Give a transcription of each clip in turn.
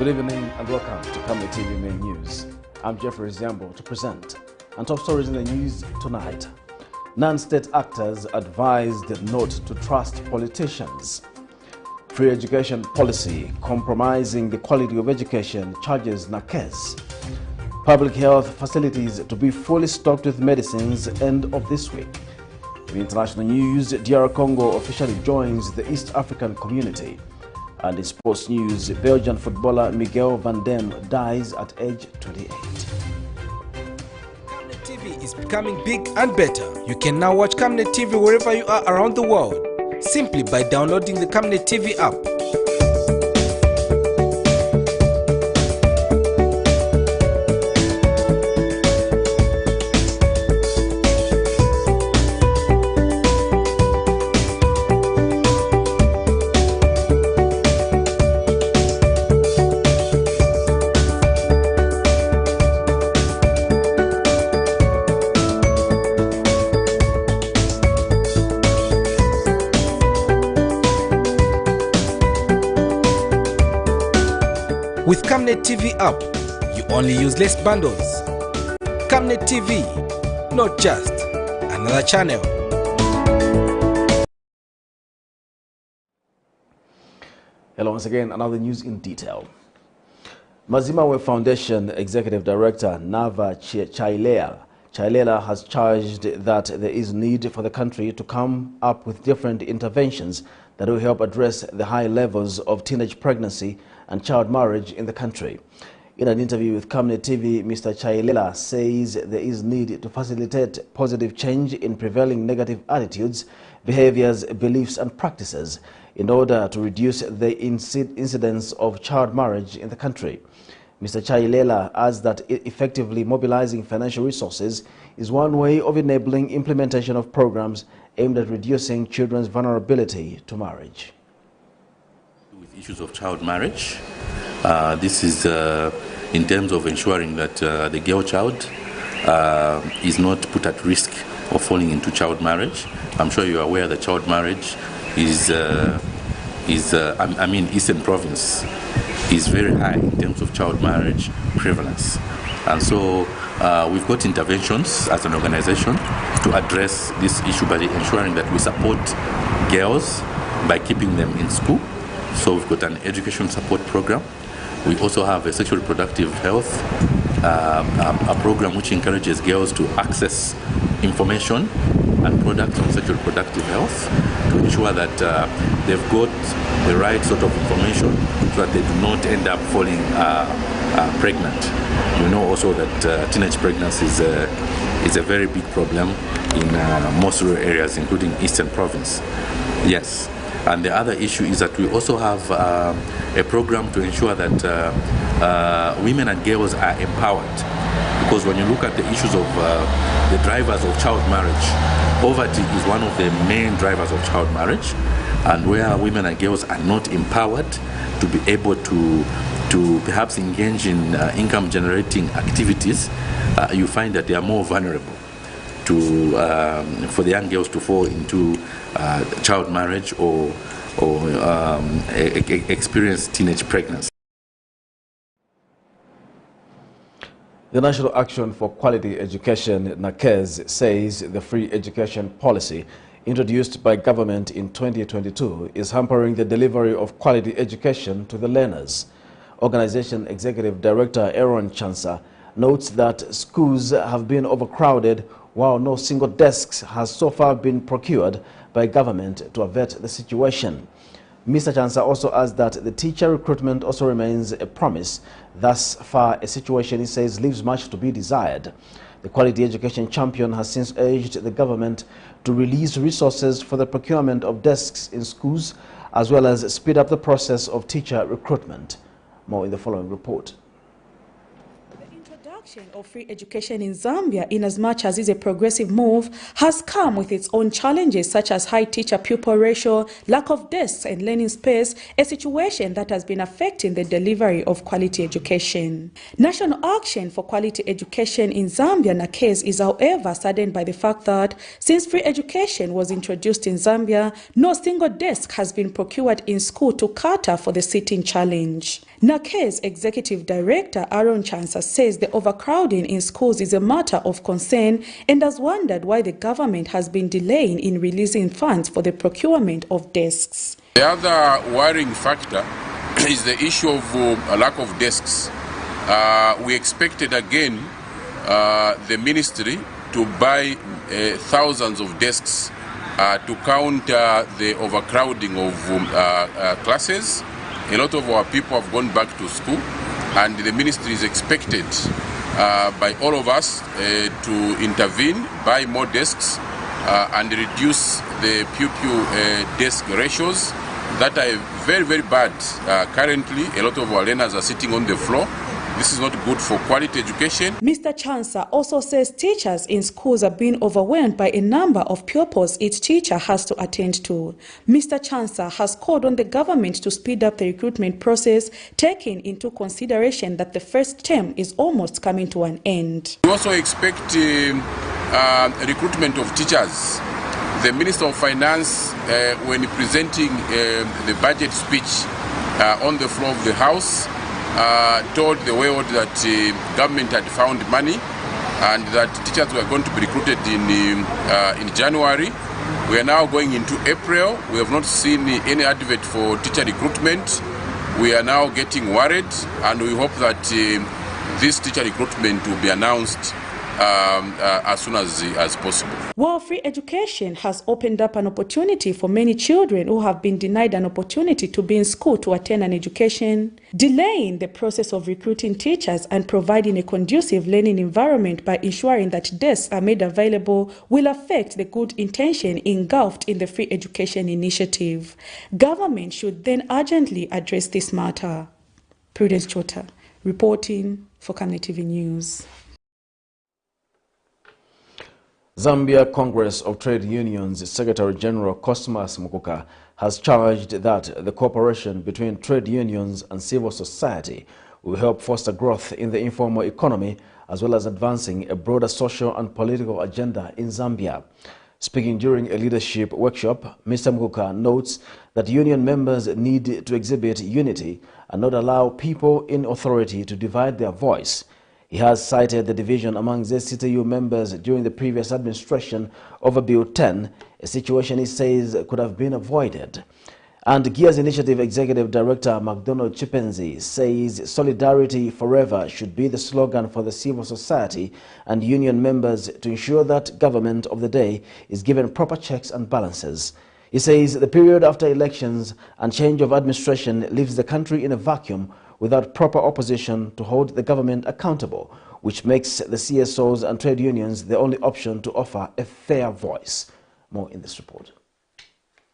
Good evening and welcome to Camnet TV Main News. I'm Jeffrey Zambo to present. And top stories in the news tonight. Non-state actors advised not to trust politicians. Free education policy compromising the quality of education charges NAQUEZ. Public health facilities to be fully stocked with medicines end of this week. In international news, DR Congo officially joins the East African community. And in sports news, Belgian footballer MIGUEL dies at age 28. Camnet TV is becoming big and better. You can now watch Camnet TV wherever you are around the world, simply by downloading the Camnet TV app. With Camnet TV app, you only use less bundles. Camnet TV, not just another channel. Hello once again, another news in detail. Maxima Foundation Executive Director Nava Chailela has charged that there is need for the country to come up with different interventions that will help address the high levels of teenage pregnancy and child marriage in the country. In an interview with Camnet TV, Mr. Chailela says there is need to facilitate positive change in prevailing negative attitudes, behaviors, beliefs and practices in order to reduce the incidence of child marriage in the country. Mr. Chailela adds that effectively mobilizing financial resources is one way of enabling implementation of programs aimed at reducing children's vulnerability to marriage. With issues of child marriage, this is in terms of ensuring that the girl child is not put at risk of falling into child marriage. I'm sure you are aware that child marriage is Eastern Province is very high in terms of child marriage prevalence. And so we've got interventions as an organization to address this issue by ensuring that we support girls by keeping them in school. So we've got an education support program. We also have a sexual reproductive health, a program which encourages girls to access information and products on sexual reproductive health to ensure that they've got the right sort of information so that they do not end up falling pregnant. We know also that teenage pregnancy is a very big problem in most rural areas, including Eastern Province. Yes. And the other issue is that we also have a program to ensure that women and girls are empowered. Because when you look at the issues of the drivers of child marriage, poverty is one of the main drivers of child marriage. And where women and girls are not empowered to be able to perhaps engage in income generating activities, you find that they are more vulnerable for the young girls to fall into child marriage or experience teenage pregnancy. The National Action for Quality Education, NAQUEZ, says the free education policy introduced by government in 2022 is hampering the delivery of quality education to the learners. Organization Executive Director Aaron Chansa notes that schools have been overcrowded while no single desk has so far been procured by government to avert the situation. Mr. Chansa also adds that the teacher recruitment also remains a promise. Thus far, a situation, he says, leaves much to be desired. The quality education champion has since urged the government to release resources for the procurement of desks in schools, as well as speed up the process of teacher recruitment. More in the following report. introduction of free education in Zambia, in as much as is a progressive move, has come with its own challenges such as high teacher-pupil ratio, lack of desks and learning space, a situation that has been affecting the delivery of quality education. National Action for Quality Education in Zambia, NAQUEZ, is however saddened by the fact that since free education was introduced in Zambia, no single desk has been procured in school to cater for the sitting challenge. NAQUEZ Executive Director Aaron Chansa says the overcrowding in schools is a matter of concern and has wondered why the government has been delaying in releasing funds for the procurement of desks. The other worrying factor is the issue of a lack of desks. We expected again the ministry to buy thousands of desks to counter the overcrowding of classes. A lot of our people have gone back to school, and the ministry is expected by all of us to intervene, buy more desks, and reduce the pupil desk ratios that are very, very bad. Currently, a lot of our learners are sitting on the floor. This is not good for quality education. Mr. Chansa also says teachers in schools are being overwhelmed by a number of pupils each teacher has to attend to. Mr. Chansa has called on the government to speed up the recruitment process, taking into consideration that the first term is almost coming to an end. We also expect recruitment of teachers. The Minister of Finance, when presenting the budget speech on the floor of the House, told the world that government had found money and that teachers were going to be recruited in January. We are now going into April. We have not seen any advert for teacher recruitment. We are now getting worried, and we hope that this teacher recruitment will be announced as soon as possible. While free education has opened up an opportunity for many children who have been denied an opportunity to be in school to attend an education, delaying the process of recruiting teachers and providing a conducive learning environment by ensuring that desks are made available will affect the good intention engulfed in the free education initiative. Government should then urgently address this matter. Prudence Chota, reporting for Camnet TV News. Zambia Congress of Trade Unions Secretary General Cosmas Mukuka has charged that the cooperation between trade unions and civil society will help foster growth in the informal economy as well as advancing a broader social and political agenda in Zambia. Speaking during a leadership workshop, Mr. Mukuka notes that union members need to exhibit unity and not allow people in authority to divide their voice. He has cited the division among ZCTU members during the previous administration over Bill 10, a situation he says could have been avoided. And Gears Initiative Executive Director McDonald Chipenzi says solidarity forever should be the slogan for the civil society and union members to ensure that government of the day is given proper checks and balances. He says the period after elections and change of administration leaves the country in a vacuum without proper opposition to hold the government accountable, which makes the CSOs and trade unions the only option to offer a fair voice. More in this report.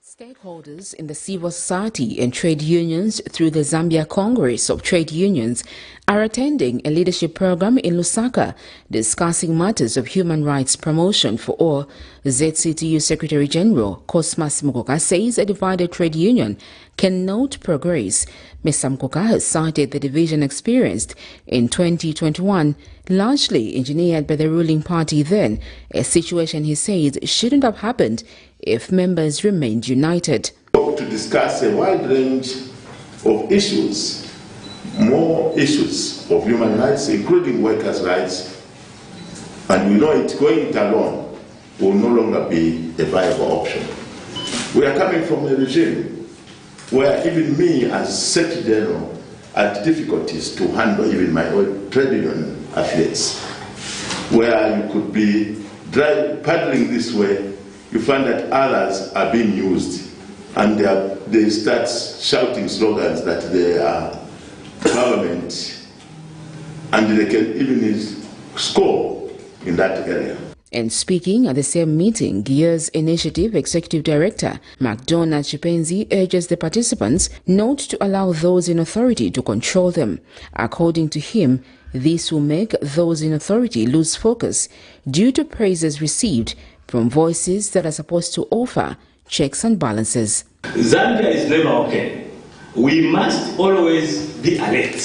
Stakeholders in the civil society and trade unions through the Zambia Congress of Trade Unions are attending a leadership program in Lusaka discussing matters of human rights promotion for all. ZCTU Secretary General Cosmas Mukuka says a divided trade union cannot progress. Mr. Mukuka has cited the division experienced in 2021, largely engineered by the ruling party then, a situation he says shouldn't have happened if members remained united. To discuss a wide range of issues, more issues of human rights, including workers' rights, and we know it going it alone will no longer be a viable option. We are coming from a regime where even me as Secretary General had difficulties to handle even my own trade union affiliates, where you could be paddling this way, you find that others are being used, and they start shouting slogans that they are government, and they can even score in that area. And speaking at the same meeting, Gears Initiative Executive Director McDonald Chipenzi urges the participants not to allow those in authority to control them. According to him, this will make those in authority lose focus due to praises received from voices that are supposed to offer checks and balances. Zambia is never okay. We must always be alert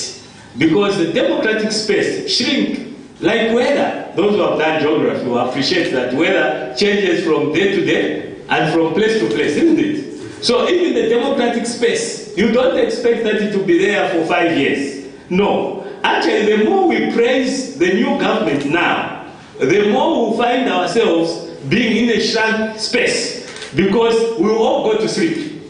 because the democratic space shrinks. Like weather, those who have done geography will appreciate that weather changes from day to day and from place to place, isn't it? So even the democratic space, you don't expect that it will be there for 5 years. No. Actually, the more we praise the new government now, the more we'll find ourselves being in a shrunk space because we will all go to sleep.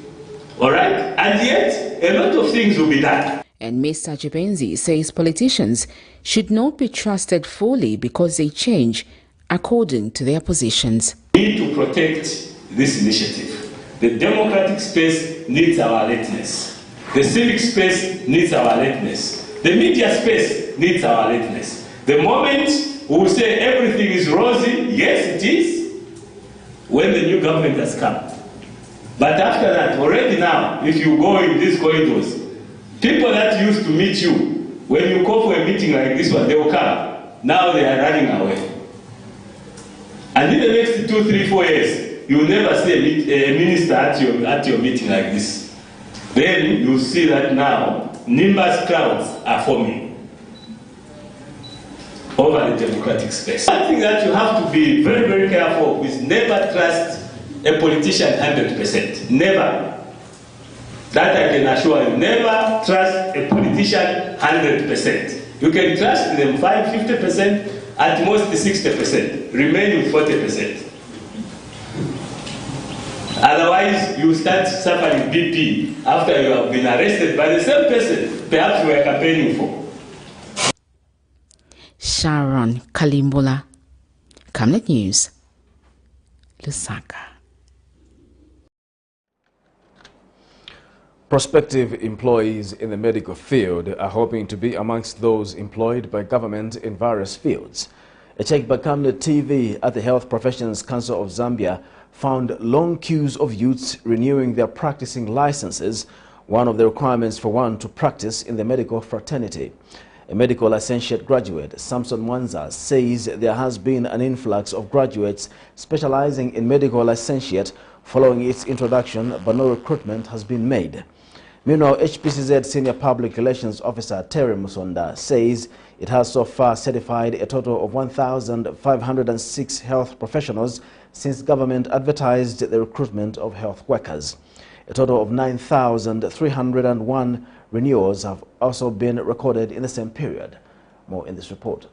All right? And yet, a lot of things will be done. And Mr. Chipenzi says politicians should not be trusted fully because they change according to their positions. We need to protect this initiative. The democratic space needs our alertness. The civic space needs our alertness. The media space needs our alertness. The moment we will say everything is rosy, yes it is, when the new government has come. But after that, already now, if you go in these corridors, people that used to meet you, when you call for a meeting like this one, they will come. Now they are running away. And in the next 2, 3, 4 years, you will never see a minister at your meeting like this. Then you see that now, nimbus clouds are forming over the democratic space. One thing that you have to be very, very careful of is never trust a politician 100%. Never. That I can assure you. Never trust a politician 100%. You can trust them 50%, at most 60%. Remain with 40%. Otherwise, you start suffering BP after you have been arrested by the same person perhaps you were campaigning for. Sharon Kalimbola, Camnet News, Lusaka. Prospective employees in the medical field are hoping to be amongst those employed by government in various fields. A check by Camnet TV at the Health Professions Council of Zambia found long queues of youths renewing their practicing licenses, one of the requirements for one to practice in the medical fraternity. A medical licentiate graduate, Samson Mwanza, says there has been an influx of graduates specializing in medical licentiate following its introduction, but no recruitment has been made. Meanwhile, HPCZ Senior Public Relations Officer Terry Musonda says it has so far certified a total of 1,506 health professionals since government advertised the recruitment of health workers. A total of 9,301 renewals have also been recorded in the same period. More in this report.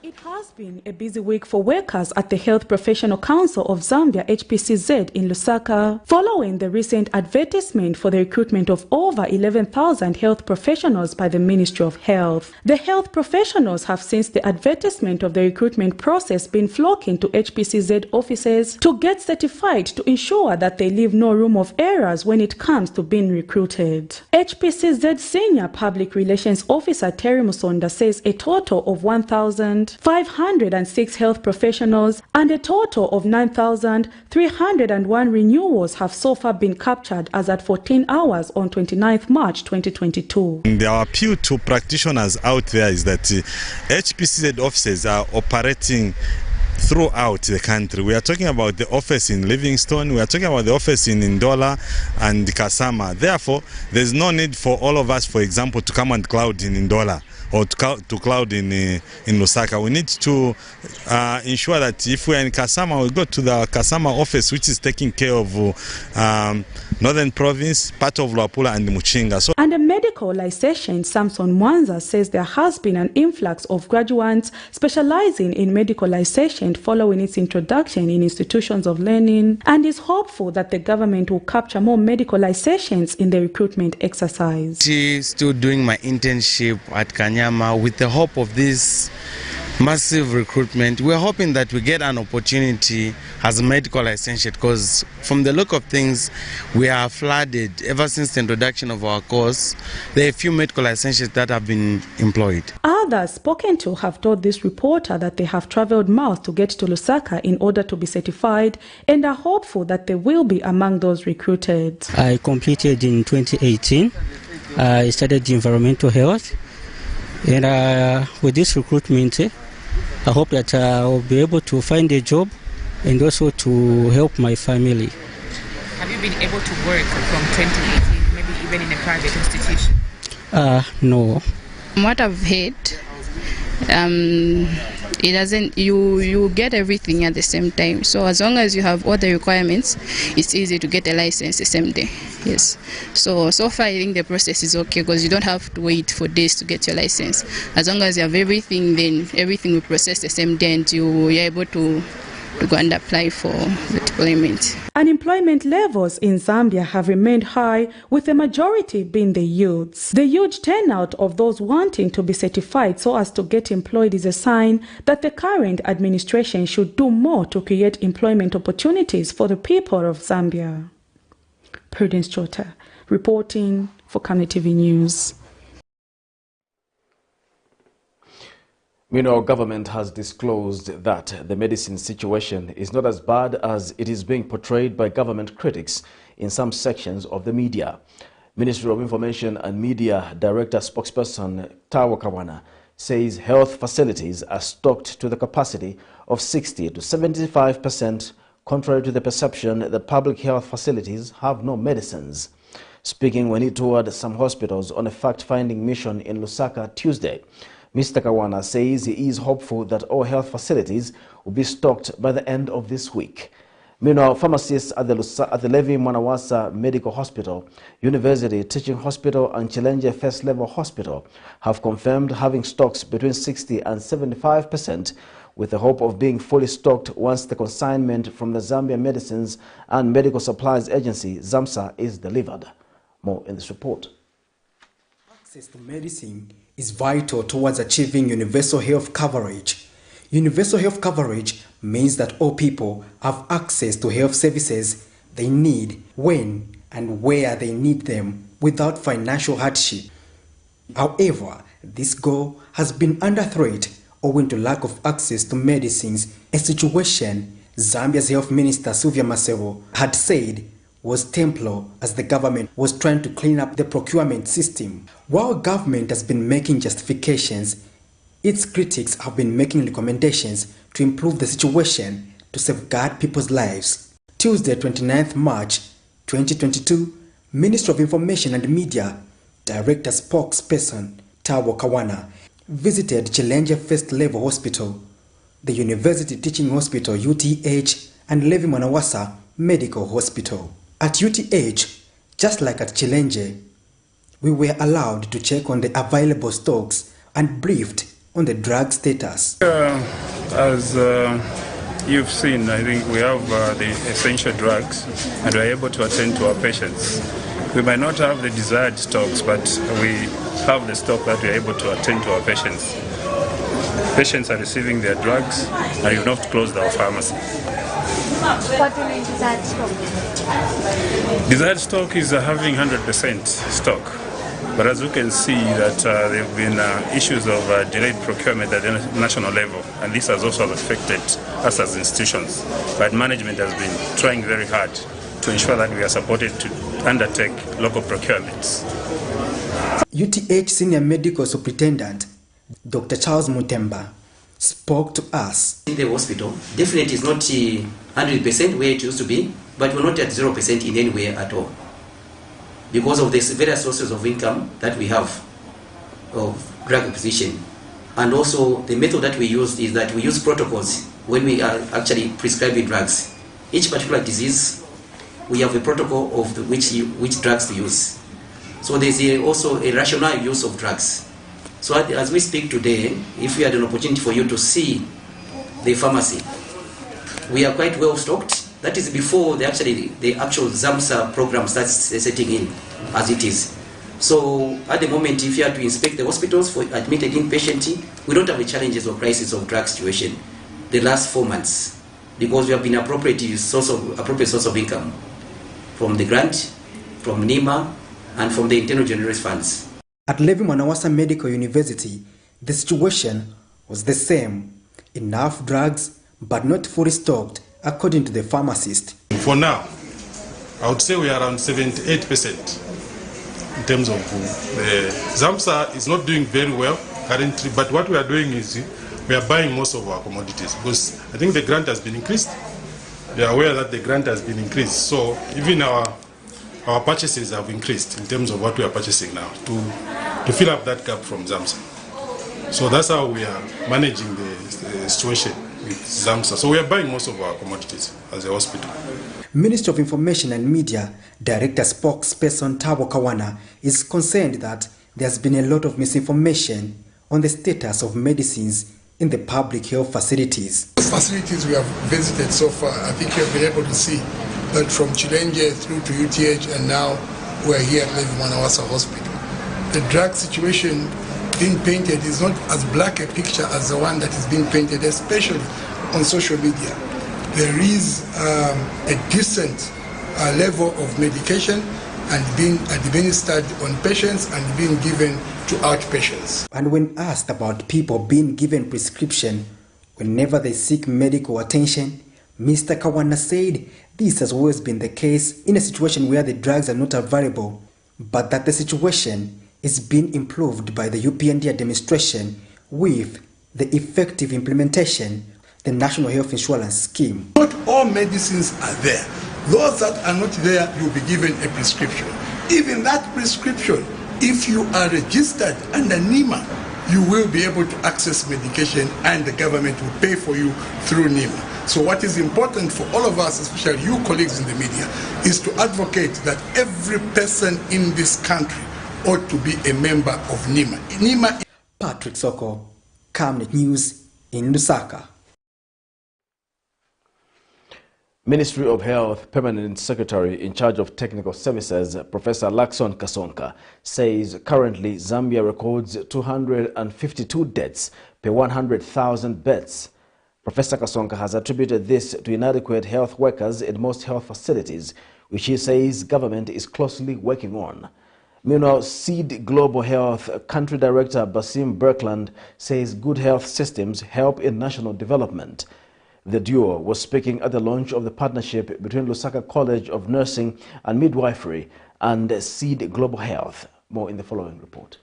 It has been a busy week for workers at the Health Professional Council of Zambia, HPCZ, in Lusaka, following the recent advertisement for the recruitment of over 11,000 health professionals by the Ministry of Health. The health professionals have since the advertisement of the recruitment process been flocking to HPCZ offices to get certified to ensure that they leave no room of errors when it comes to being recruited. HPCZ Senior Public Relations Officer Terry Musonda says a total of 1,506 health professionals and a total of 9,301 renewals have so far been captured as at 14 hours on 29th March 2022. Our appeal to practitioners out there is that HPCZ offices are operating throughout the country. We are talking about the office in Livingstone, we are talking about the office in Ndola and Kasama. Therefore, there's no need for all of us, for example, to come and cloud in Ndola or to cloud in Lusaka. We need to ensure that if we are in Kasama, we go to the Kasama office, which is taking care of Northern Province, part of Luapula and Muchinga. So, and a medical licentiate, Samson Mwanza, says there has been an influx of graduates specializing in medical licentiate following its introduction in institutions of learning, and is hopeful that the government will capture more medical licentiates in the recruitment exercise. Still doing my internship at Kanyama with the hope of this massive recruitment. We're hoping that we get an opportunity as a medical licentiate, because from the look of things, we are flooded. Ever since the introduction of our course, there are a few medical licentiates that have been employed. Others spoken to have told this reporter that they have traveled miles to get to Lusaka in order to be certified and are hopeful that they will be among those recruited. I completed in 2018. I studied environmental health, and with this recruitment, I hope that I'll be able to find a job and also to help my family. Have you been able to work from 2018, maybe even in a private institution? No. From what I've heard, it doesn't. You get everything at the same time. So as long as you have all the requirements, it's easy to get a license the same day. Yes. So far I think the process is okay because you don't have to wait for days to get your license. As long as you have everything, then everything will process the same day, and you're able to go and apply for the deployment. Unemployment levels in Zambia have remained high, with the majority being the youths. The huge turnout of those wanting to be certified so as to get employed is a sign that the current administration should do more to create employment opportunities for the people of Zambia. Prudence Chota, reporting for Camnet TV News. Meanwhile, government has disclosed that the medicine situation is not as bad as it is being portrayed by government critics in some sections of the media. Ministry of Information and Media Director spokesperson Tawo Kawana says health facilities are stocked to the capacity of 60 to 75%, contrary to the perception that public health facilities have no medicines. Speaking when he toured some hospitals on a fact-finding mission in Lusaka Tuesday, Mr. Kawana says he is hopeful that all health facilities will be stocked by the end of this week. Meanwhile, pharmacists at the Levi Mwanawasa Medical Hospital, University Teaching Hospital and Challenge First Level Hospital have confirmed having stocks between 60 and 75%, with the hope of being fully stocked once the consignment from the Zambia Medicines and Medical Supplies Agency, ZAMSA, is delivered. More in this report. Access to medicine is vital towards achieving universal health coverage. Universal health coverage means that all people have access to health services they need when and where they need them without financial hardship. However, this goal has been under threat owing to lack of access to medicines, a situation Zambia's Health Minister Sylvia Masebo had said was temporary as the government was trying to clean up the procurement system. While government has been making justifications, its critics have been making recommendations to improve the situation to safeguard people's lives. Tuesday, 29th March 2022, Minister of Information and Media Director spokesperson Tawo Kawana visited Challenge First Level Hospital, the University Teaching Hospital UTH, and Levi Mwanawasa Medical Hospital. At UTH, just like at Challenge, we were allowed to check on the available stocks and briefed on the drug status. As you've seen, I think we have the essential drugs and we're able to attend to our patients. We might not have the desired stocks, but we have the stock that we're able to attend to our patients. Patients are receiving their drugs and we've not closed our pharmacy. What do you mean desired stock? Desired stock is having 100% stock. But as you can see that there have been issues of delayed procurement at the national level, and this has also affected us as institutions. But management has been trying very hard to ensure that we are supported to undertake local procurements. UTH Senior Medical Superintendent Dr. Charles Mutemba spoke to us. In the hospital, definitely is not 100% where it used to be, but we're not at 0% in anywhere at all, because of the various sources of income that we have of drug acquisition. And also the method that we use is that we use protocols when we are actually prescribing drugs. Each particular disease, we have a protocol of which drugs to use. So there's also a rational use of drugs. So as we speak today, if we had an opportunity for you to see the pharmacy, we are quite well stocked. That is before the actual ZAMSA program starts setting in as it is. So at the moment, if you are to inspect the hospitals for admitted inpatient, we don't have the challenges or crisis of drug situation the last 4 months, because we have been appropriate source of income from the grant, from NEMA, and from the internal generous funds. At Levi Mwanawasa Medical University, the situation was the same. Enough drugs, but not fully stocked, according to the pharmacist. For now, I would say we are around 78% in terms of ZAMSA is not doing very well currently, but what we are doing is we are buying most of our commodities because I think the grant has been increased. We are aware that the grant has been increased, so even our purchases have increased in terms of what we are purchasing now to fill up that gap from ZAMSA. So that's how we are managing the situation with ZAMSA. So we are buying most of our commodities as a hospital. Ministry of Information and Media Director spokesperson Tabo Kawana is concerned that there has been a lot of misinformation on the status of medicines in the public health facilities. The facilities we have visited so far, I think you have been able to see that from Chilenge through to UTH, and now we're here at Levi Mwanawasa Hospital. The drug situation being painted is not as black a picture as the one that is being painted, especially on social media. There is a decent level of medication and being administered on patients and being given to outpatients. And when asked about people being given prescription whenever they seek medical attention, Mr. Kawana said this has always been the case in a situation where the drugs are not available, but that the situation is being improved by the UPND administration with the effective implementation of the National Health Insurance Scheme. Not all medicines are there. Those that are not there, you'll be given a prescription. Even that prescription, if you are registered under NEMA, you will be able to access medication and the government will pay for you through NEMA. So what is important for all of us, especially you colleagues in the media, is to advocate that every person in this country ought to be a member of NEMA. Patrick Soko, Camnet News in Lusaka. Ministry of Health Permanent Secretary in charge of Technical Services, Professor Lakson Kasonka, says currently Zambia records 252 deaths per 100,000 beds. Professor Kasonka has attributed this to inadequate health workers in most health facilities, which he says government is closely working on. Meanwhile, Seed Global Health Country Director Basim Berkland says good health systems help in national development. The duo was speaking at the launch of the partnership between Lusaka College of Nursing and Midwifery and Seed Global Health. More in the following report.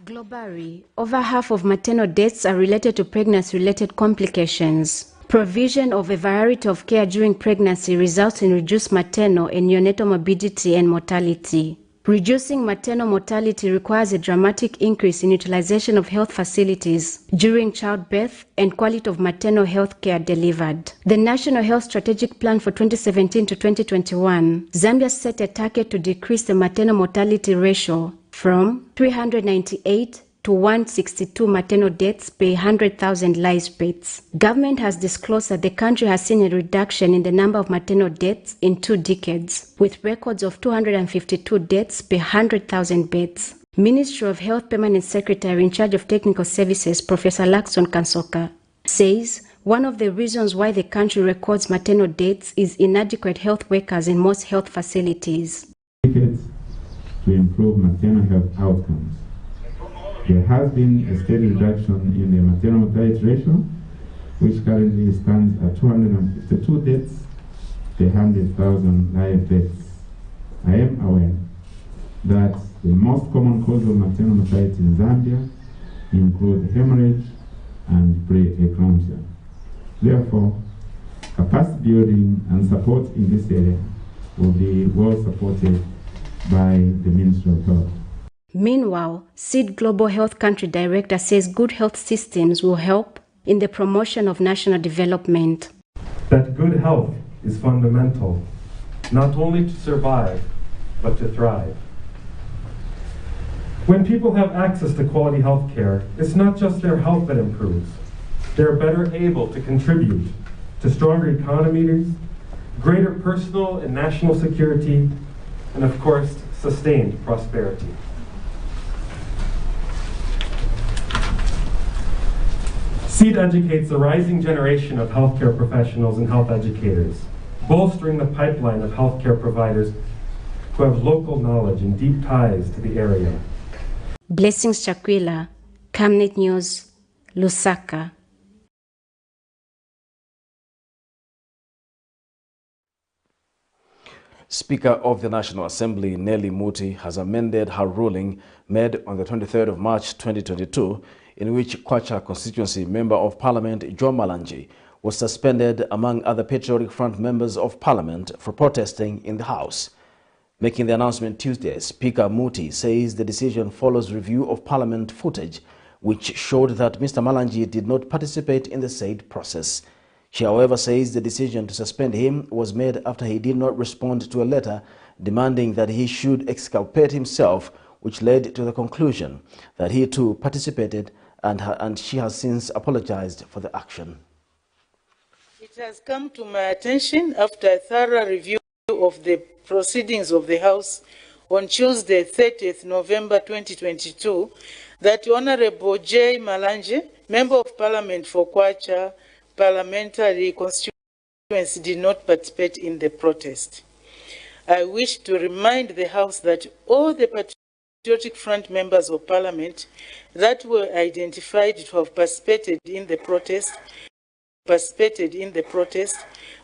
Globally, over half of maternal deaths are related to pregnancy-related complications. Provision of a variety of care during pregnancy results in reduced maternal and neonatal morbidity and mortality. Reducing maternal mortality requires a dramatic increase in utilization of health facilities during childbirth and quality of maternal health care delivered. The National Health Strategic Plan for 2017 to 2021, Zambia set a target to decrease the maternal mortality ratio from 398 to 162 maternal deaths per 100,000 live births. Government has disclosed that the country has seen a reduction in the number of maternal deaths in 2 decades, with records of 252 deaths per 100,000 births. Ministry of Health Permanent Secretary in charge of Technical Services, Professor Lakson Kasonka, says one of the reasons why the country records maternal deaths is inadequate health workers in most health facilities. To improve maternal health outcomes. There has been a steady reduction in the maternal mortality ratio, which currently stands at 252 deaths per 100,000 live births. I am aware that the most common cause of maternal mortality in Zambia include hemorrhage and pre-eclampsia. Therefore, capacity building and support in this area will be well supported by the Ministry of Health. Meanwhile, Seed Global Health Country Director says good health systems will help in the promotion of national development. That good health is fundamental, not only to survive, but to thrive. When people have access to quality health care, it's not just their health that improves. They're better able to contribute to stronger economies, greater personal and national security, and of course, sustained prosperity. SEED educates the rising generation of healthcare professionals and health educators, bolstering the pipeline of healthcare providers who have local knowledge and deep ties to the area. Blessings Chakwila, Camnet News, Lusaka. Speaker of the National Assembly, Nelly Muti, has amended her ruling made on the 23rd of March 2022, in which Kwacha constituency Member of Parliament Joe Malanji was suspended among other Patriotic Front members of Parliament for protesting in the House. Making the announcement Tuesday, Speaker Muti says the decision follows review of Parliament footage which showed that Mr. Malanji did not participate in the said process. She, however, says the decision to suspend him was made after he did not respond to a letter demanding that he should exculpate himself, which led to the conclusion that he too participated, and she has since apologized for the action. It has come to my attention after a thorough review of the proceedings of the House on Tuesday, 30th November 2022, that Honorable J. Malanji, Member of Parliament for Kwacha Parliamentary Constituency, did not participate in the protest. I wish to remind the House that all the Patriotic Front members of Parliament that were identified to have participated in the protest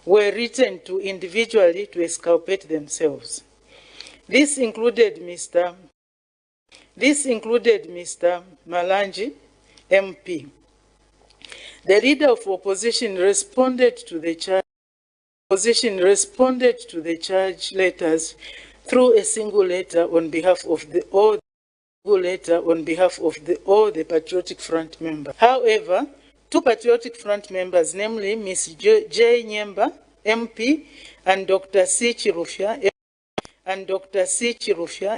were written to individually to exculpate themselves. This included Mr. Malanji, MP. The leader of opposition responded to the charge letters through a single letter on behalf of all the Patriotic Front members. However, two Patriotic Front members, namely Ms. J. Nyemba, MP, and Dr. C. Chirufya,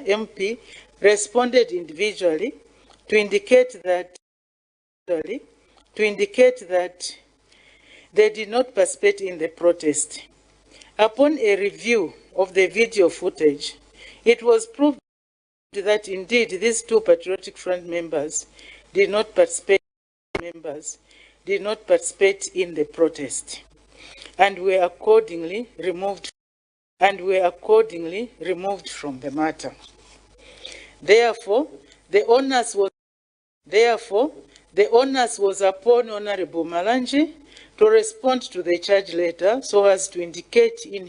MP, responded individually to indicate that they did not participate in the protest. Upon a review of the video footage, it was proved that indeed these two Patriotic Front members did not participate in the protest and were accordingly removed from the matter. Therefore, the onus was upon Honorable Malanji to respond to the charge letter so as to indicate in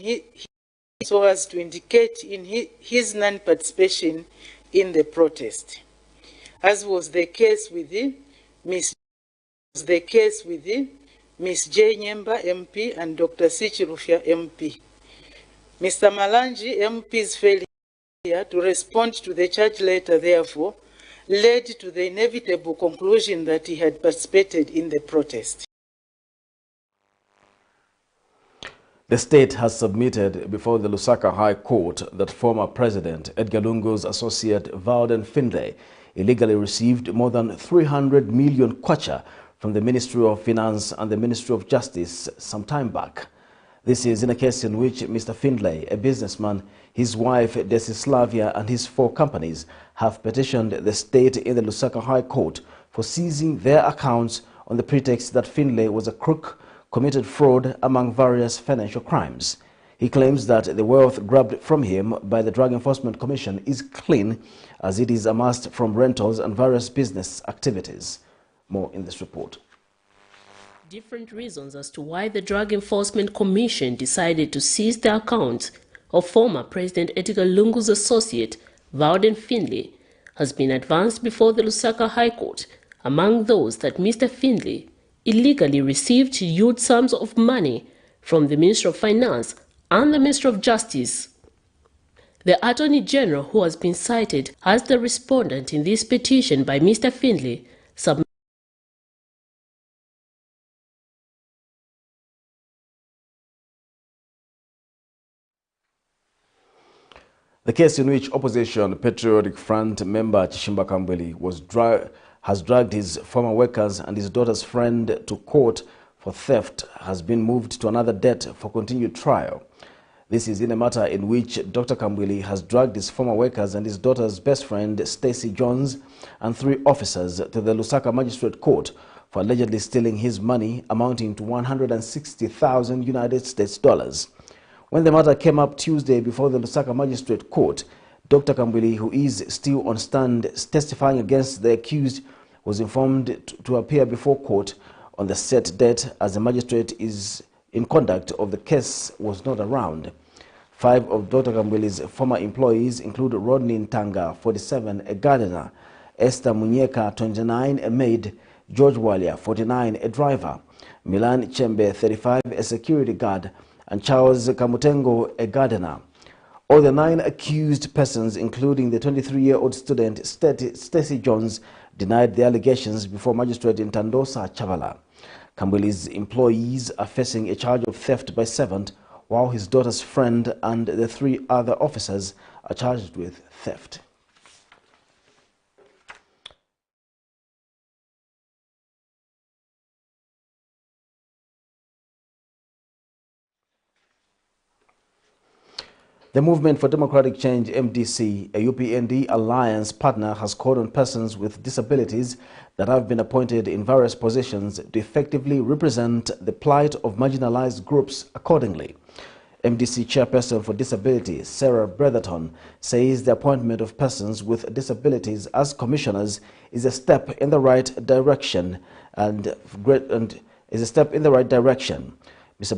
his non-participation in the protest, as was the case with Ms. J. Nyemba, MP, and Dr. C. Chirufya, MP. Mr. Malanji, MP's failure to respond to the charge letter, therefore, led to the inevitable conclusion that he had participated in the protest. The state has submitted before the Lusaka High Court that former President Edgar Lungu's associate Vauden Findlay illegally received more than 300 million kwacha from the Ministry of Finance and the Ministry of Justice some time back. This is in a case in which Mr. Findlay, a businessman, his wife Desislavia, and his 4 companies have petitioned the state in the Lusaka High Court for seizing their accounts on the pretext that Findlay was a crook, committed fraud among various financial crimes. He claims that the wealth grabbed from him by the Drug Enforcement Commission is clean, as it is amassed from rentals and various business activities. More in this report. Different reasons as to why the Drug Enforcement Commission decided to seize the accounts of former President Edgar Lungu's associate, Vauden Findlay, has been advanced before the Lusaka High Court. Among those that Mr. Findlay illegally received huge sums of money from the Ministry of Finance and the Ministry of Justice. The Attorney General, who has been cited as the respondent in this petition by Mr. Findlay, submitted the case in which opposition Patriotic Front member Chishimba Kambweli has dragged his former workers and his daughter's friend to court for theft has been moved to another date for continued trial. This is in a matter in which Dr. Kambwili has dragged his former workers and his daughter's best friend, Stacey Jones, and 3 officers to the Lusaka Magistrate Court for allegedly stealing his money amounting to 160,000 United States dollars. When the matter came up Tuesday before the Lusaka Magistrate Court, Dr. Kambwili, who is still on stand testifying against the accused, was informed to appear before court on the set date as the magistrate is in conduct of the case was not around. 5 of Dr. Kambwili's former employees include Rodney Ntanga, 47, a gardener, Esther Munyeka, 29, a maid, George Walia, 49, a driver, Milan Chembe, 35, a security guard, and Charles Kamutengo, a gardener. All the 9 accused persons, including the 23-year-old student Stacey Jones, denied the allegations before Magistrate in Tandosa Chavala. Kambwili's employees are facing a charge of theft by servant, while his daughter's friend and the 3 other officers are charged with theft. The Movement for Democratic Change, MDC, a UPND alliance partner, has called on persons with disabilities that have been appointed in various positions to effectively represent the plight of marginalized groups accordingly. MDC Chairperson for Disability, Sarah Bretherton, says the appointment of persons with disabilities as commissioners is a step in the right direction Mr.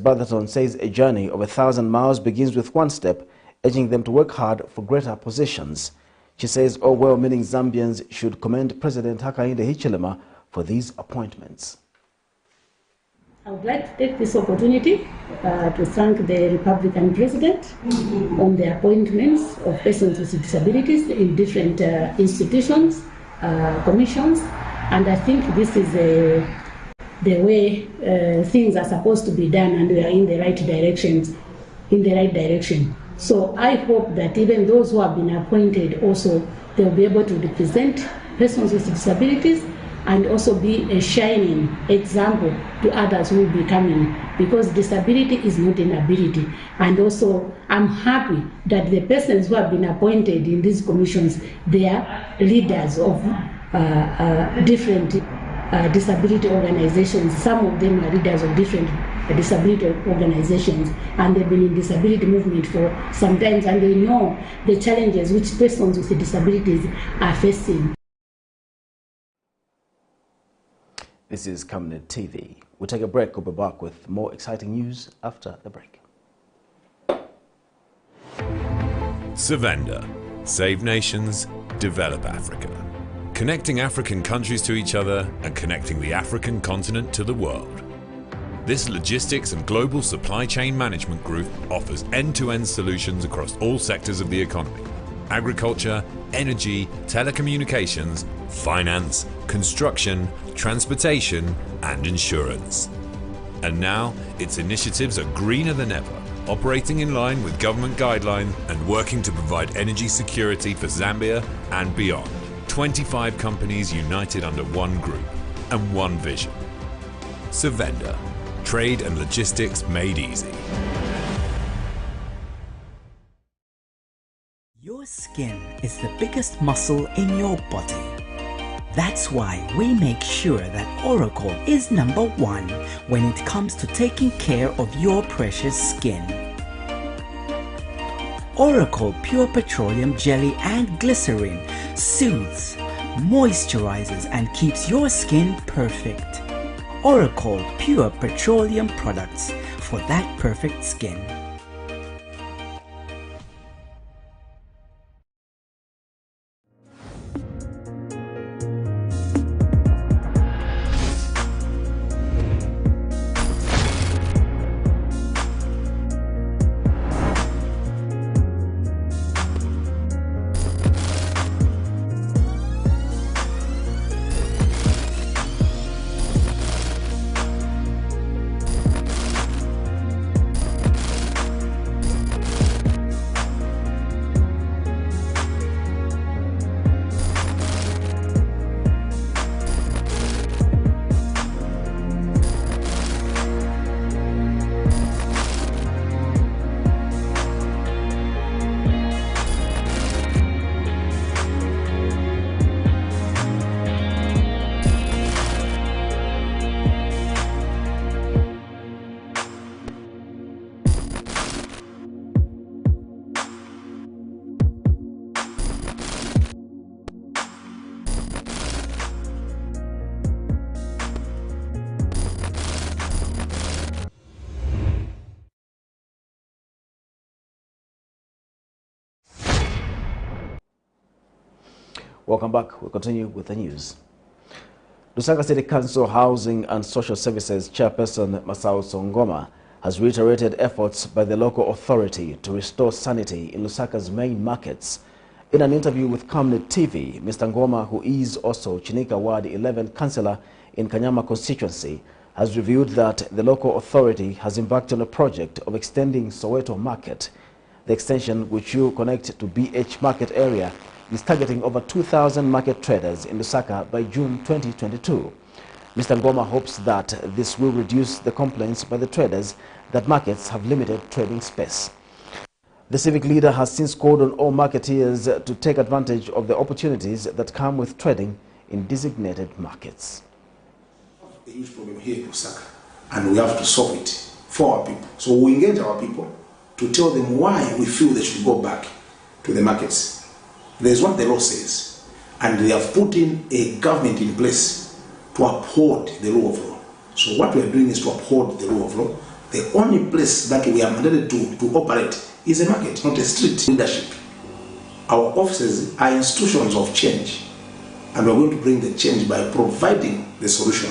Bretherton says a journey of 1,000 miles begins with one step, urging them to work hard for greater positions. She says all well-meaning Zambians should commend President Hakainde Hichilema for these appointments. I would like to take this opportunity to thank the Republican President on the appointments of persons with disabilities in different institutions, commissions, and I think this is the way things are supposed to be done, and we are in the right direction. So I hope that even those who have been appointed also, they'll be able to represent persons with disabilities and also be a shining example to others who will be coming, because disability is not an ability. And also I'm happy that the persons who have been appointed in these commissions, they are leaders of different disability organizations. Some of them are leaders of different disability organizations, and they've been in disability movement for some time, and they know the challenges which persons with disabilities are facing. This is Camnet TV. We'll take a break. We'll be back with more exciting news after the break. Savannah. Save nations, develop Africa. Connecting African countries to each other and connecting the African continent to the world. This logistics and global supply chain management group offers end-to-end solutions across all sectors of the economy: agriculture, energy, telecommunications, finance, construction, transportation, and insurance. And now, its initiatives are greener than ever, operating in line with government guidelines and working to provide energy security for Zambia and beyond. 25 companies united under one group and one vision. Savannah. Trade and logistics made easy. Your skin is the biggest muscle in your body. That's why we make sure that Oracle is #1 when it comes to taking care of your precious skin. Oracle Pure Petroleum Jelly and Glycerin soothes, moisturizes, and keeps your skin perfect. Oracle Pure Petroleum products for that perfect skin. Welcome back. We'll continue with the news. Lusaka City Council Housing and Social Services Chairperson Masao Songoma has reiterated efforts by the local authority to restore sanity in Lusaka's main markets. In an interview with Camnet TV, Mr. Ngoma, who is also Chinika Ward 11 Councillor in Kanyama constituency, has revealed that the local authority has embarked on a project of extending Soweto Market. The extension, which will connect to BH Market area, is targeting over 2,000 market traders in Lusaka by June 2022. Mr. Ngoma hopes that this will reduce the complaints by the traders that markets have limited trading space. The civic leader has since called on all marketeers to take advantage of the opportunities that come with trading in designated markets. A huge problem here in Lusaka, and we have to solve it for our people. So we engage our people to tell them why we feel they should go back to the markets. There's what the law says, and they have put in a government in place to uphold the rule of law. So what we are doing is to uphold the rule of law. The only place that we are mandated to operate is a market, not a street. Leadership. Our offices are institutions of change, and we're going to bring the change by providing the solution.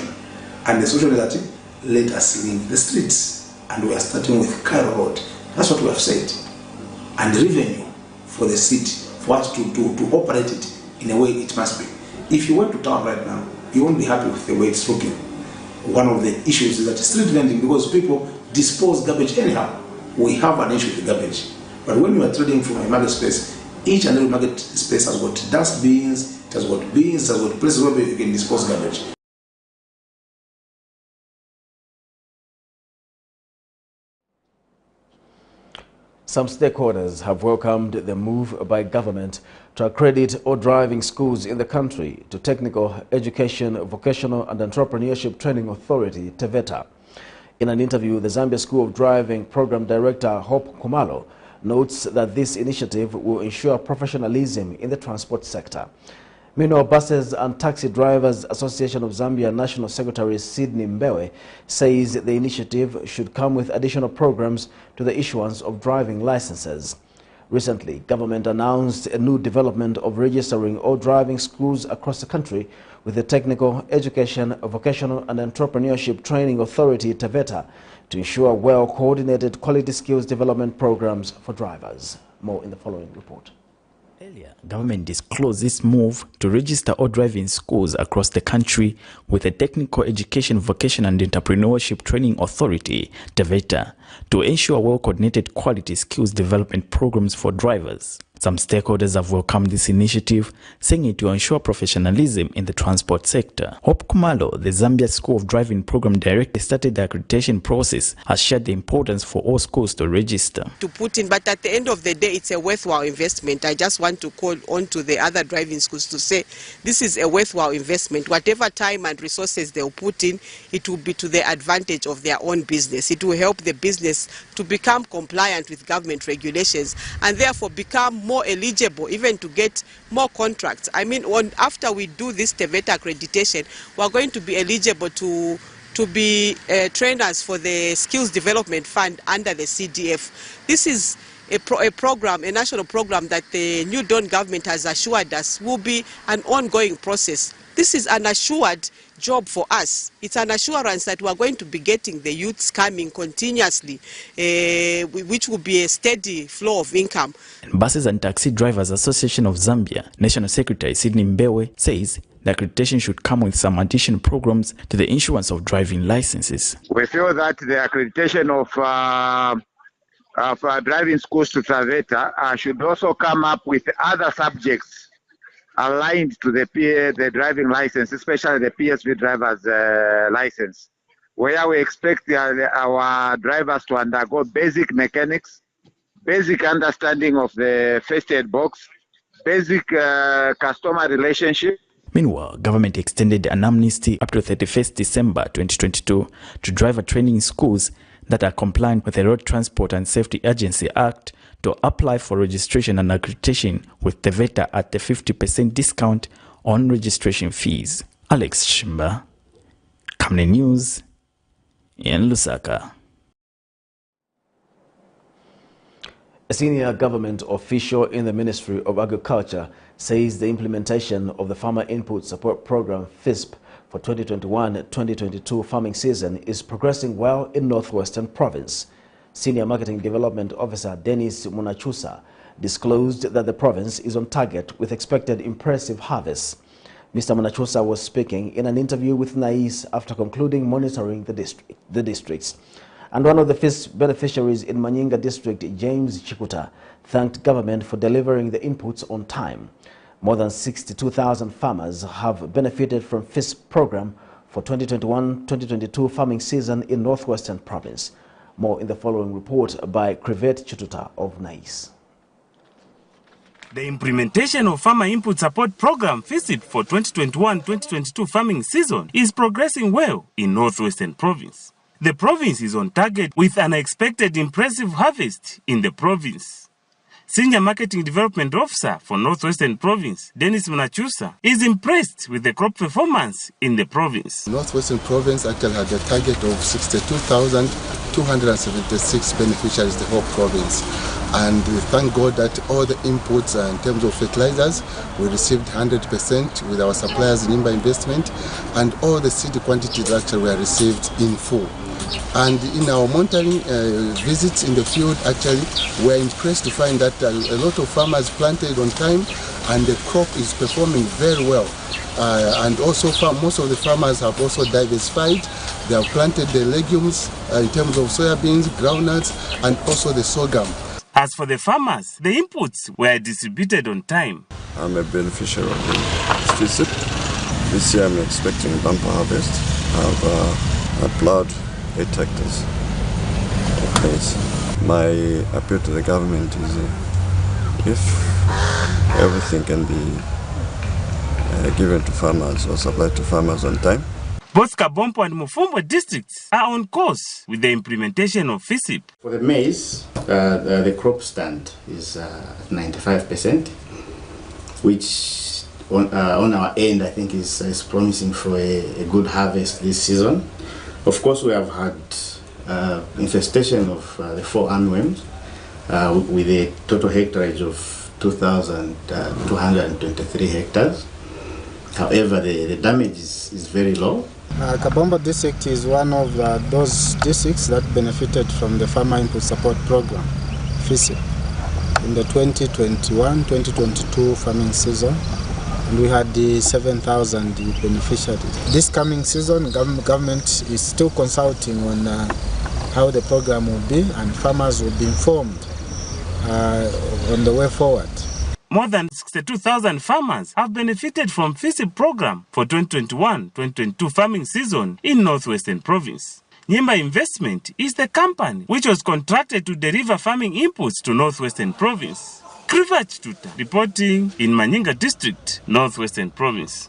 And the solution is that let us leave the streets, and we are starting with Cairo Road. That's what we have said. And revenue for the city, for us to operate it in a way it must be. If you went to town right now, you won't be happy with the way it's looking. One of the issues is that street vending, because people dispose garbage anyhow. We have an issue with garbage. But when you are trading from a market space, each and every market space has got dustbins, it has got bins, it has got places where you can dispose garbage. Some stakeholders have welcomed the move by government to accredit all driving schools in the country to Technical Education, Vocational and Entrepreneurship Training Authority, TVETA. In an interview, the Zambia School of Driving Program Director Hope Kumalo notes that this initiative will ensure professionalism in the transport sector. Meanwhile, Buses and Taxi Drivers Association of Zambia National Secretary Sidney Mbewe says the initiative should come with additional programs to the issuance of driving licenses. Recently, government announced a new development of registering all driving schools across the country with the Technical Education, Vocational and Entrepreneurship Training Authority, TVETA, to ensure well-coordinated quality skills development programs for drivers. More in the following report. Earlier, government disclosed its move to register all driving schools across the country with the Technical Education, Vocational and Entrepreneurship Training Authority, TVETA, to ensure well-coordinated quality skills development programs for drivers. Some stakeholders have welcomed this initiative, saying it will ensure professionalism in the transport sector. Hope Kumalo, the Zambia School of Driving Program Director, started the accreditation process, has shared the importance for all schools to register. To put in, but at the end of the day, it's a worthwhile investment. I just want to call on to the other driving schools to say this is a worthwhile investment. Whatever time and resources they'll put in, it will be to the advantage of their own business. It will help the business to become compliant with government regulations and therefore become more eligible even to get more contracts. I mean, after we do this TVETA accreditation, we're going to be eligible to be trainers for the Skills Development Fund under the CDF. This is a program, a national program that the New Dawn government has assured us will be an ongoing process. This is an assured job for us. It's an assurance that we are going to be getting the youths coming continuously, which will be a steady flow of income. Buses and Taxi Drivers Association of Zambia National Secretary Sidney Mbewe says the accreditation should come with some additional programs to the issuance of driving licenses. We feel that the accreditation of driving schools to TVETA should also come up with other subjects aligned to the driving license, especially the PSV driver's license, where we expect our drivers to undergo basic mechanics, basic understanding of the first aid box, basic customer relationship. Meanwhile, government extended an amnesty up to 31st December 2022 to driver training schools that are compliant with the Road Transport and Safety Agency Act to apply for registration and accreditation with TVETA at a 50% discount on registration fees. Alex Shimba, Camnet News in Lusaka. A senior government official in the Ministry of Agriculture says the implementation of the Farmer Input Support Program FISP for 2021-2022 farming season is progressing well in Northwestern Province. Senior Marketing Development Officer Dennis Munachusa disclosed that the province is on target with expected impressive harvests. Mr. Munachusa was speaking in an interview with NAQUEZ after concluding monitoring the districts. And one of the FISP beneficiaries in Manyinga district, James Chikuta, thanked government for delivering the inputs on time. More than 62,000 farmers have benefited from FISP program for 2021-2022 farming season in Northwestern Province. More in the following report by Crevet Chituta of NAQUEZ. The implementation of Farmer Input Support Program FISP for 2021-2022 farming season is progressing well in Northwestern Province. The province is on target with an expected impressive harvest in the province. Senior Marketing Development Officer for Northwestern Province, Dennis Munachusa, is impressed with the crop performance in the province. Northwestern Province actually had a target of 62,276 beneficiaries, the whole province. And we thank God that all the inputs in terms of fertilizers, we received 100% with our suppliers in Nimba Investment, and all the seed quantities actually were received in full. And in our monitoring visits in the field, actually, we're impressed to find that a lot of farmers planted on time and the crop is performing very well. And also most of the farmers have also diversified. They have planted the legumes in terms of soybeans, groundnuts, and also the sorghum. As for the farmers, the inputs were distributed on time. I'm a beneficiary of the FISP. This year I'm expecting a bumper harvest. I've plowed 8 hectares of maize. My appeal to the government is if everything can be given to farmers or supplied to farmers on time. Both Kabompo and Mufumbo districts are on course with the implementation of FISP. For the maize, the crop stand is at 95%, which on our end I think is promising for a good harvest this season. Of course, we have had infestation of the 4 armyworms with a total hectareage of 2,223 hectares. However, the damage is very low. Kabombo district is one of those districts that benefited from the Farmer Input Support Program, FISP, in the 2021-2022 farming season. And we had the 7,000 beneficiaries. This coming season, government is still consulting on how the program will be, and farmers will be informed on the way forward. More than 62,000 farmers have benefited from FISP program for 2021-2022 farming season in Northwestern Province. Nimba Investment is the company which was contracted to deliver farming inputs to Northwestern Province. Krivat Tuta reporting in Manyinga District, Northwestern Province.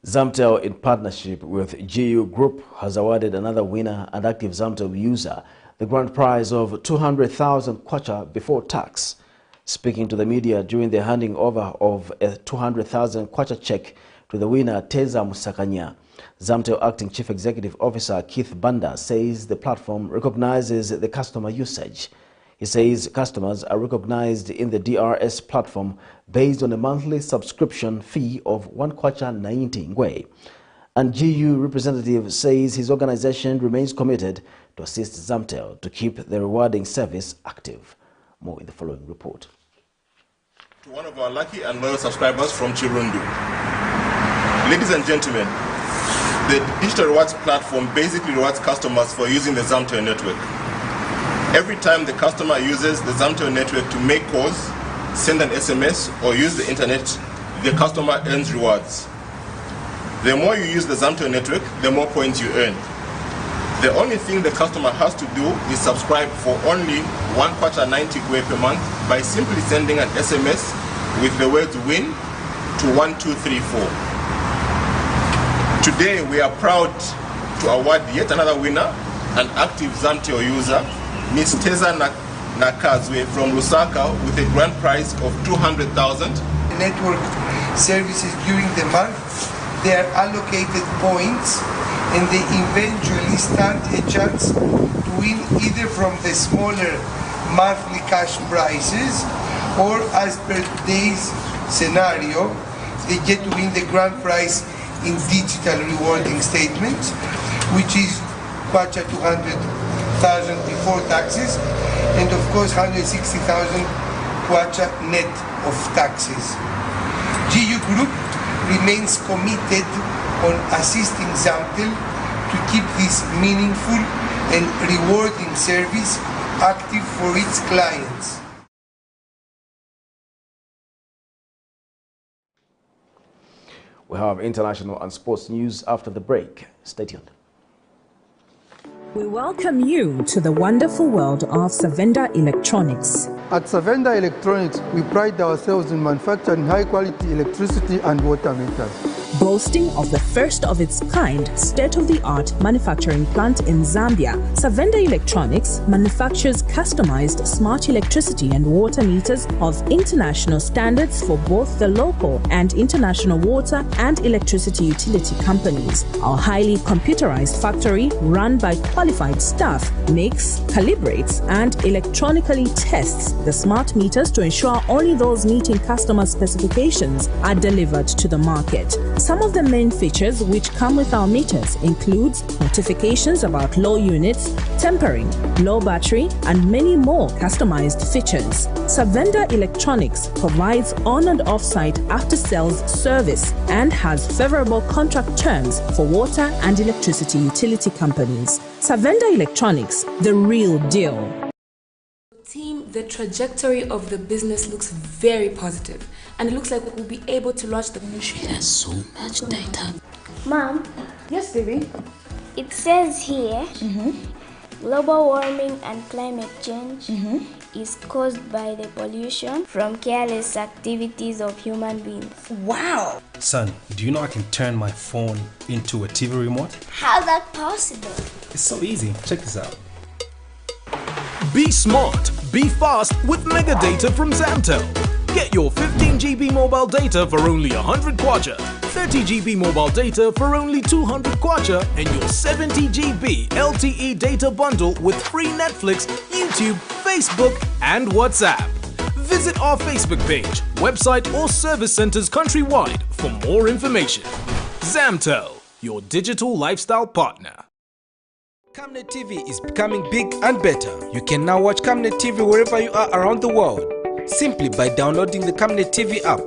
Zamtel, in partnership with GU Group, has awarded another winner and active Zamtel user the grand prize of 200,000 kwacha before tax. Speaking to the media during the handing over of a 200,000 kwacha check to the winner, Teza Musakanya, Zamtel Acting Chief Executive Officer Keith Banda says the platform recognizes the customer usage. He says customers are recognized in the DRS platform based on a monthly subscription fee of 1 kwacha 90 ngwe. And GU representative says his organization remains committed to assist Zamtel to keep the rewarding service active. More in the following report. To one of our lucky and loyal subscribers from Chirundu. Ladies and gentlemen, the Digital Rewards platform basically rewards customers for using the Zamtel network. Every time the customer uses the Zamtel network to make calls, send an SMS, or use the internet, the customer earns rewards. The more you use the Zamtel network, the more points you earn. The only thing the customer has to do is subscribe for only 1 kwacha 90 ngwe per month by simply sending an SMS with the words WIN to 1234. Today we are proud to award yet another winner, an active Zamtel user, Ms. Teza Nakazwe from Lusaka, with a grand prize of 200,000. Network services during the month, they are allocated points and they eventually stand a chance to win either from the smaller monthly cash prizes or, as per today's scenario, they get to win the grand prize in digital rewarding statements, which is kwacha 200,000 before taxes, and of course 160,000 kwacha net of taxes. GU Group remains committed on assisting Zamtel to keep this meaningful and rewarding service active for its clients. We have international and sports news after the break. Stay tuned. We welcome you to the wonderful world of Savannah Electronics. At Savannah Electronics, we pride ourselves in manufacturing high-quality electricity and water meters. Boasting of the first of its kind state-of-the-art manufacturing plant in Zambia, Savannah Electronics manufactures customized smart electricity and water meters of international standards for both the local and international water and electricity utility companies. Our highly computerized factory, run by qualified staff, makes, calibrates, and electronically tests the smart meters to ensure only those meeting customer specifications are delivered to the market. Some of the main features which come with our meters includes notifications about low units, tempering, low battery, and many more customized features. Savannah Electronics provides on and off-site after-sales service and has favorable contract terms for water and electricity utility companies. Savannah Electronics, the real deal. Team, the trajectory of the business looks very positive, and it looks like we'll be able to launch the ministry. There's so much data. Mom? Yes, baby? It says here, global warming and climate change is caused by the pollution from careless activities of human beings. Wow! Son, do you know I can turn my phone into a TV remote? How's that possible? It's so easy. Check this out. Be smart, be fast with mega data from Zamtel. Get your 15 GB mobile data for only 100 kwacha, 30 GB mobile data for only 200 kwacha, and your 70 GB LTE data bundle with free Netflix, YouTube, Facebook, and WhatsApp. Visit our Facebook page, website, or service centers countrywide for more information. Zamtel, your digital lifestyle partner. Camnet TV is becoming big and better. You can now watch Camnet TV wherever you are around the world, simply by downloading the Camnet TV app.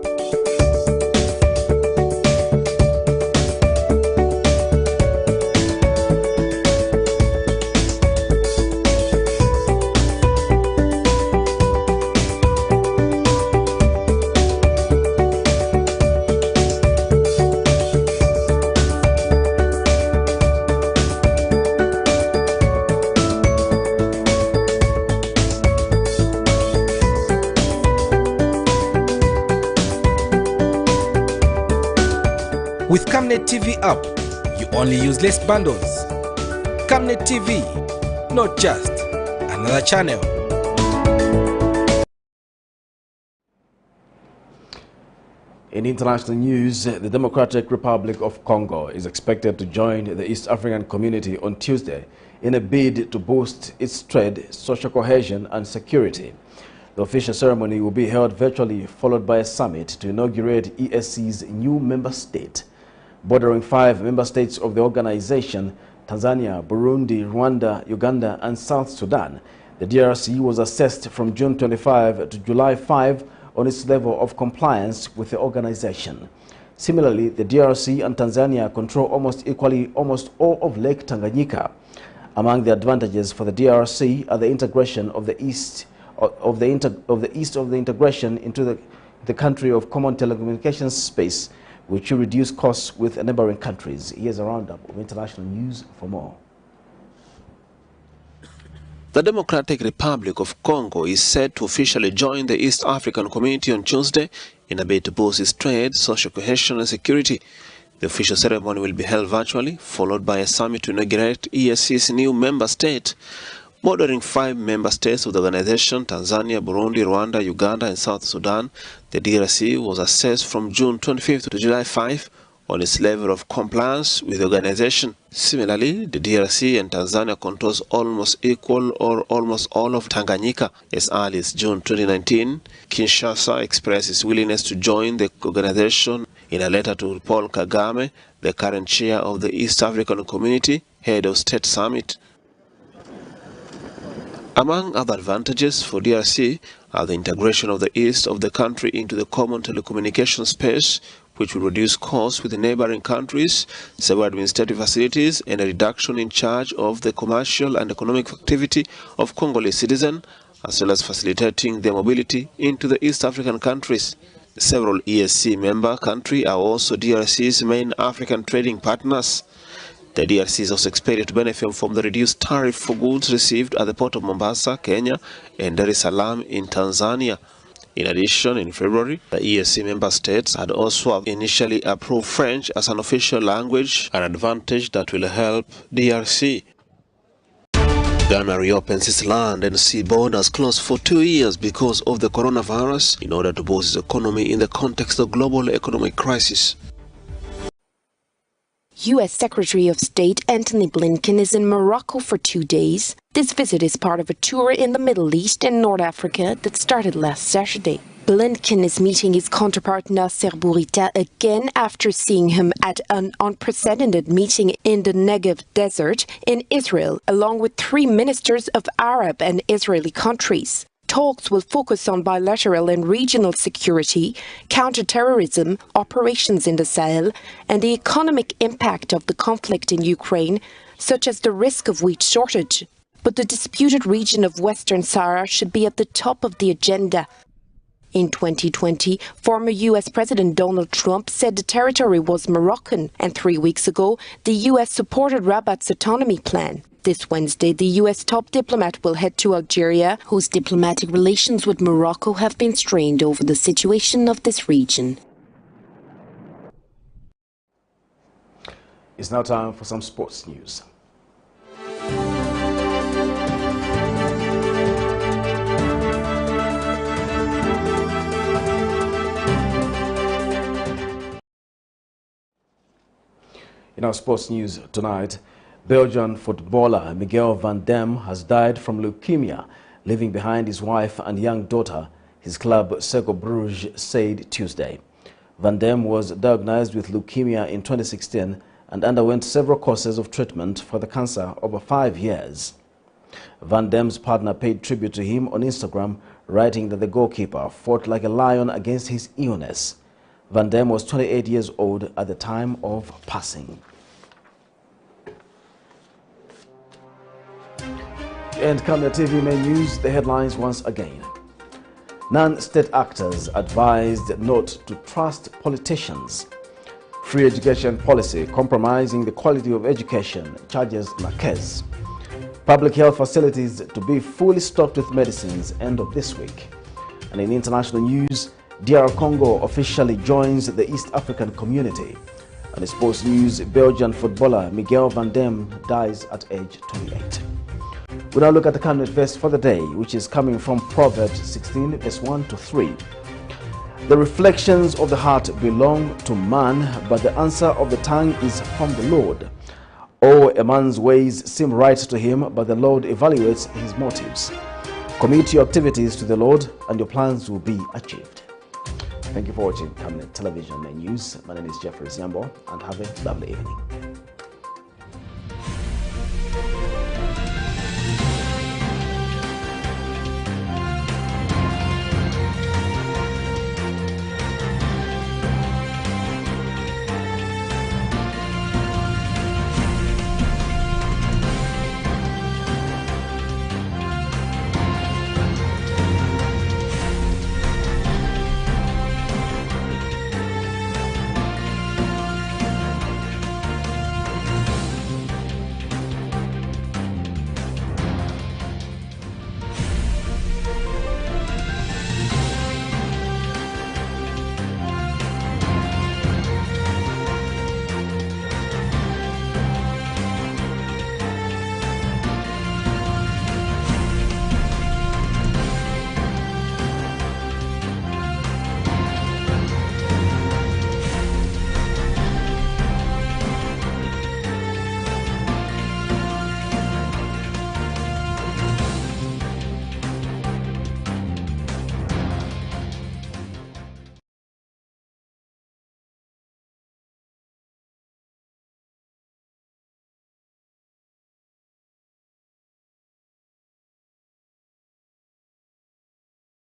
With Camnet TV app, you only use less bundles. Camnet TV, not just another channel. In international news, the Democratic Republic of Congo is expected to join the East African community on Tuesday in a bid to boost its trade, social cohesion, and security. The official ceremony will be held virtually, followed by a summit to inaugurate EAC's new member state. Bordering 5 member states of the organization, Tanzania, Burundi, Rwanda, Uganda, and South Sudan, the DRC was assessed from June 25 to July 5 on its level of compliance with the organization. Similarly, the DRC and Tanzania control almost equally almost all of Lake Tanganyika. Among the advantages for the DRC are the integration of the east of the integration into the country of common telecommunications space, which will reduce costs with neighboring countries. Here's a roundup of international news for more. The Democratic Republic of Congo is set to officially join the East African Community on Tuesday in a bid to boost its trade, social cohesion, and security. The official ceremony will be held virtually, followed by a summit to inaugurate EAC's new member state. Bordering 5 member states of the organization, Tanzania, Burundi, Rwanda, Uganda, and South Sudan, the DRC was assessed from June 25 to July 5 on its level of compliance with the organization. Similarly, the DRC and Tanzania controls almost equal or almost all of Tanganyika. As early as June 2019, Kinshasa expressed its willingness to join the organization in a letter to Paul Kagame, the current chair of the East African Community, head of State Summit. Among other advantages for DRC are the integration of the east of the country into the common telecommunication space, which will reduce costs with the neighboring countries, several administrative facilities, and a reduction in charge of the commercial and economic activity of Congolese citizens, as well as facilitating their mobility into the East African countries. Several ESC member countries are also DRC's main African trading partners. The DRC is also expected to benefit from the reduced tariff for goods received at the port of Mombasa, Kenya, and Dar es Salaam in Tanzania. In addition, in February, the ESC member states had also initially approved French as an official language, an advantage that will help DRC. Ghana reopens its land and sea borders closed for 2 years because of the coronavirus in order to boost its economy in the context of global economic crisis. U.S. Secretary of State Antony Blinken is in Morocco for 2 days. This visit is part of a tour in the Middle East and North Africa that started last Saturday. Blinken is meeting his counterpart Nasser Bourita again after seeing him at an unprecedented meeting in the Negev desert in Israel, along with 3 ministers of Arab and Israeli countries. Talks will focus on bilateral and regional security, counterterrorism, operations in the Sahel, and the economic impact of the conflict in Ukraine, such as the risk of wheat shortage. But the disputed region of Western Sahara should be at the top of the agenda. In 2020, former U.S. President Donald Trump said the territory was Moroccan, and 3 weeks ago, the U.S. supported Rabat's autonomy plan. This Wednesday, the U.S. top diplomat will head to Algeria, whose diplomatic relations with Morocco have been strained over the situation of this region. It's now time for some sports news. In our sports news tonight, Belgian footballer Miguel van Damme has died from leukemia, leaving behind his wife and young daughter, his club Cercle Bruges said Tuesday. Van Damme was diagnosed with leukemia in 2016 and underwent several courses of treatment for the cancer over 5 years. Van Damme's partner paid tribute to him on Instagram, writing that the goalkeeper fought like a lion against his illness. Van Damme was 28 years old at the time of passing. And Camnet TV main news, the headlines once again. Non-state actors advised not to trust politicians. Free education policy compromising the quality of education, charges NAQUEZ. Public health facilities to be fully stocked with medicines end of this week. And in international news, DR Congo officially joins the East African community. And in sports news, Belgian footballer Miguel van Damme dies at age 28. We now look at the Camnet verse for the day, which is coming from Proverbs 16, verse 1 to 3. The reflections of the heart belong to man, but the answer of the tongue is from the Lord. Oh, a man's ways seem right to him, but the Lord evaluates his motives. Commit your activities to the Lord, and your plans will be achieved. Thank you for watching Camnet Television Main News. My name is Jeffrey Ziambo, and have a lovely evening.